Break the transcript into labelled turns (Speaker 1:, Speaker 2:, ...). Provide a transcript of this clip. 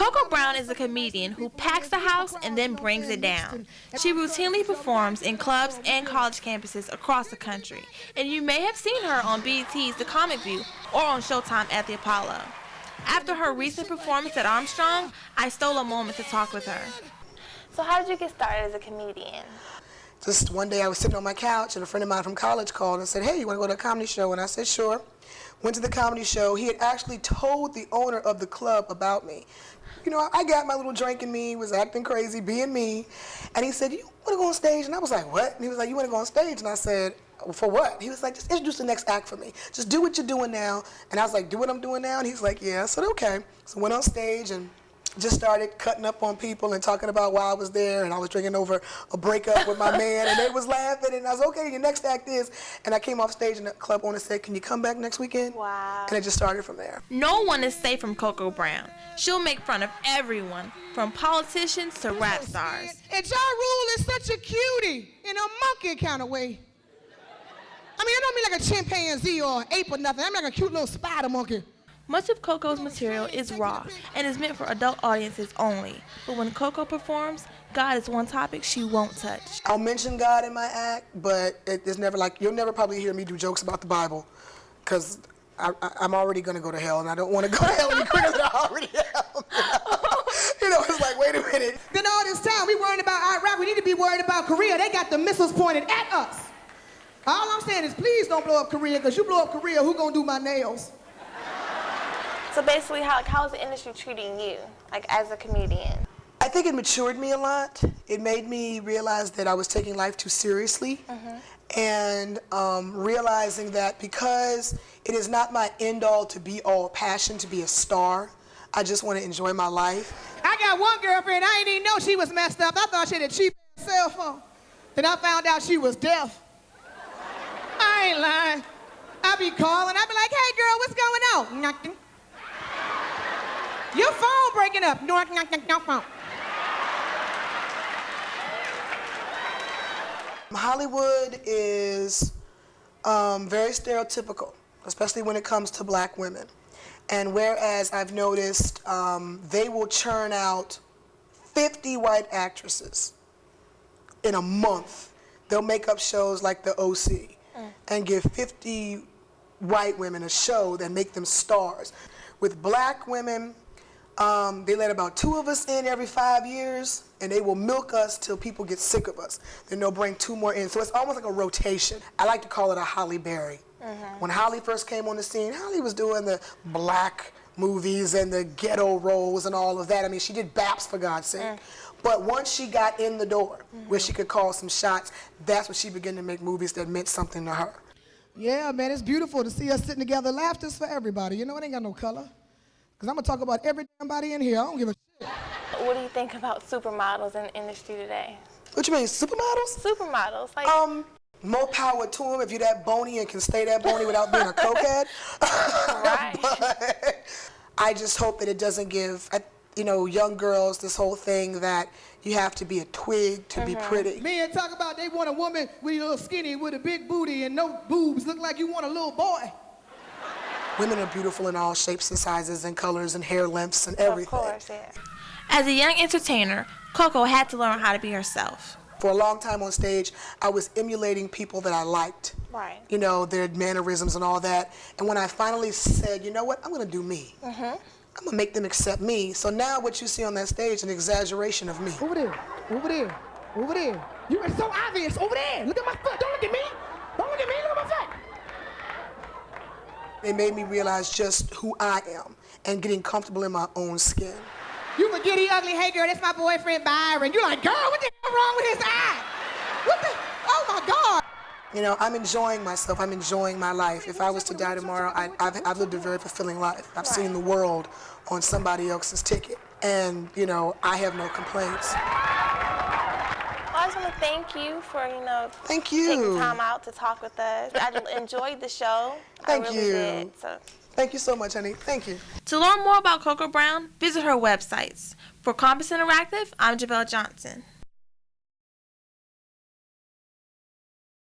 Speaker 1: Coco Brown is a comedian who packs the house and then brings it down. She routinely performs in clubs and college campuses across the country, and you may have seen her on B.E.T's The Comic View or on Showtime at the Apollo. After her recent performance at Armstrong, I stole a moment to talk with her. So how did you get started as a comedian?
Speaker 2: Just one day I was sitting on my couch and a friend of mine from college called and said, hey, you want to go to a comedy show? And I said, sure. Went to the comedy show. He had actually told the owner of the club about me. You know, I got my little drink in me, was acting crazy, being me. And he said, you want to go on stage? And I was like, what? And he was like, you want to go on stage? And I said, well, for what? He was like, just introduce the next act for me. Just do what you're doing now. And I was like, do what I'm doing now? And he's like, yeah. I said, okay. So went on stage and just started cutting up on people and talking about why I was there, and I was drinking over a breakup with my man, and they was laughing, and I was, okay, your next act is, and I came off stage and the club owner said, can you come back next weekend?
Speaker 1: Wow.
Speaker 2: And it just started from there.
Speaker 1: No one is safe from Coco Brown. She'll make fun of everyone, from politicians to rap stars.
Speaker 3: And Ja Rule is such a cutie, in a monkey kind of way. I mean, I don't mean like a chimpanzee or an ape or nothing. I'm like a cute little spider monkey.
Speaker 1: Much of Coco's material is raw and is meant for adult audiences only. But when Coco performs, God is one topic she won't touch.
Speaker 2: I'll mention God in my act, but it's never like, you'll never probably hear me do jokes about the Bible, because I'm already going to go to hell, and I don't want to go to hell any quicker than I already am. You know, it's like, wait a minute.
Speaker 3: Then all this time, we worried about Iraq. We need to be worried about Korea. They got the missiles pointed at us. All I'm saying is, please don't blow up Korea, because you blow up Korea, who going to do my nails?
Speaker 1: So basically, how is the industry treating you, like as a comedian?
Speaker 2: I think it matured me a lot. It made me realize that I was taking life too seriously, and realizing that because it is not my end-all to be all passion to be a star, I just want to enjoy my life.
Speaker 3: I got one girlfriend, I didn't even know she was messed up. I thought she had a cheap cell phone. Then I found out she was deaf. I ain't lying. I be calling, I be like, hey girl, what's going on? Nothing. Your phone breaking up. No phone.
Speaker 2: Hollywood is very stereotypical, especially when it comes to black women. And whereas I've noticed they will churn out 50 white actresses in a month. They'll make up shows like The OC and give 50 white women a show that make them stars. With black women, they let about 2 of us in every 5 years, and they will milk us till people get sick of us. Then they'll bring 2 more in. So it's almost like a rotation. I like to call it a Holly Berry. When Holly first came on the scene, Holly was doing the black movies and the ghetto roles and all of that. I mean, she did B.A.P.s, for God's sake. But once she got in the door, where she could call some shots, that's when she began to make movies that meant something to her.
Speaker 3: Yeah, man, it's beautiful to see us sitting together. Laughter's for everybody. You know, it ain't got no color. Because I'm going to talk about every damn body in here. I don't give a shit.
Speaker 1: What do you think about supermodels in the industry today?
Speaker 2: What you mean, supermodels?
Speaker 1: Supermodels, like...
Speaker 2: More power to them if you're that bony and can stay that bony without being a cokehead.
Speaker 1: Right.
Speaker 2: But I just hope that it doesn't give, you know, young girls this whole thing that you have to be a twig to be pretty.
Speaker 3: Men talk about they want a woman with a little skinny with a big booty and no boobs. Look like you want a little boy.
Speaker 2: Women are beautiful in all shapes and sizes and colors and hair lengths and everything.
Speaker 1: Of course, yeah. As a young entertainer, Coco had to learn how to be herself.
Speaker 2: For a long time on stage, I was emulating people that I liked.
Speaker 1: Right.
Speaker 2: You know, their mannerisms and all that. And when I finally said, you know what, I'm going to do me. I'm going to make them accept me. So now what you see on that stage is an exaggeration of me.
Speaker 3: Over there, over there, over there. It's so obvious, over there. Look at my foot, don't look at me. Don't look at me, look at my foot.
Speaker 2: It made me realize just who I am and getting comfortable in my own skin.
Speaker 3: You forgetty ugly, hey girl, that's my boyfriend Byron. You're like, girl, what the hell wrong with his eye? What the, oh my God.
Speaker 2: You know, I'm enjoying myself, I'm enjoying my life. If I was to die tomorrow, I've lived a very fulfilling life. I've seen the world on somebody else's ticket. And, you know, I have no complaints.
Speaker 1: Well, I just want to thank you for, you know,
Speaker 2: taking
Speaker 1: time out to talk with us. I enjoyed the show.
Speaker 2: Thank
Speaker 1: I really
Speaker 2: you.
Speaker 1: did, so.
Speaker 2: Thank you so much, honey. Thank you.
Speaker 1: To learn more about Coco Brown, visit her websites. For Compass Interactive, I'm Javelle Johnson.